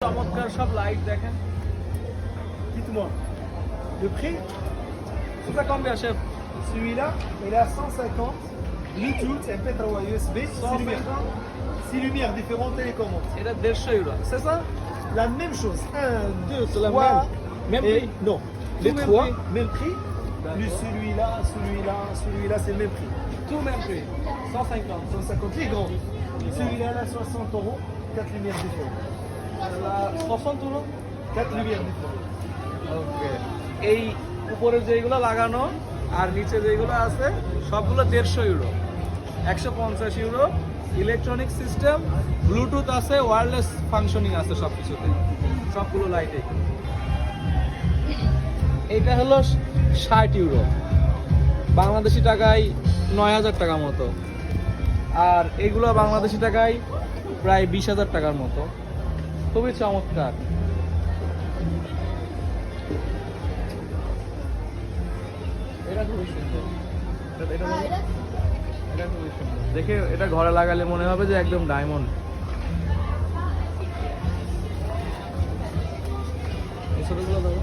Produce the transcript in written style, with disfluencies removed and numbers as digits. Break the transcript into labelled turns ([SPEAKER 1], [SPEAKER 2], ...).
[SPEAKER 1] চমৎকার সব লাইট দেখেন।
[SPEAKER 2] Dites-moi, le prix,
[SPEAKER 1] এটা combien chef?
[SPEAKER 2] celui-là, il est à 150. Bluetooth, MP3 USB, 6 lumières différentes télécommandes.
[SPEAKER 1] এটা 150 euro, c'est ça?
[SPEAKER 2] La même chose. 1, 2,
[SPEAKER 1] C'est la
[SPEAKER 2] 3.
[SPEAKER 1] même
[SPEAKER 2] et
[SPEAKER 1] prix?
[SPEAKER 2] Non,
[SPEAKER 1] Tout
[SPEAKER 2] les
[SPEAKER 1] même
[SPEAKER 2] 3,
[SPEAKER 1] prix?
[SPEAKER 2] même prix.
[SPEAKER 1] D'accord.
[SPEAKER 2] Plus celui-là, celui-là, c'est le même prix.
[SPEAKER 1] Tout même prix. 150.
[SPEAKER 2] 150 les grands. Celui-là, là, 60 euros, 4 lumières différentes.
[SPEAKER 1] La 60 euro?
[SPEAKER 2] 4 lumières différentes.
[SPEAKER 1] ওকে। এই উপরে যেগুলো লাগানো আর নিচে যেগুলো আছে সবগুলো 150 euro, 150 euro. Electronic system, Bluetooth আছে, wireless functioning আছে সবকিছুতে, সবগুলো লাইটে। এটা হলো 60 ইউরো, বাংলাদেশি টাকায় 9000 টাকা মতো। আর এইগুলো বাংলাদেশি টাকায় প্রায় 20,000 টাকার মতো। খুবই চমৎকার। এটা খুবই সুন্দর। এটা খুবই সুন্দর। দেখে এটা ঘরে লাগালে মনে হবে যে একদম ডায়মন্ড। এই ছোটগুলো দেখো।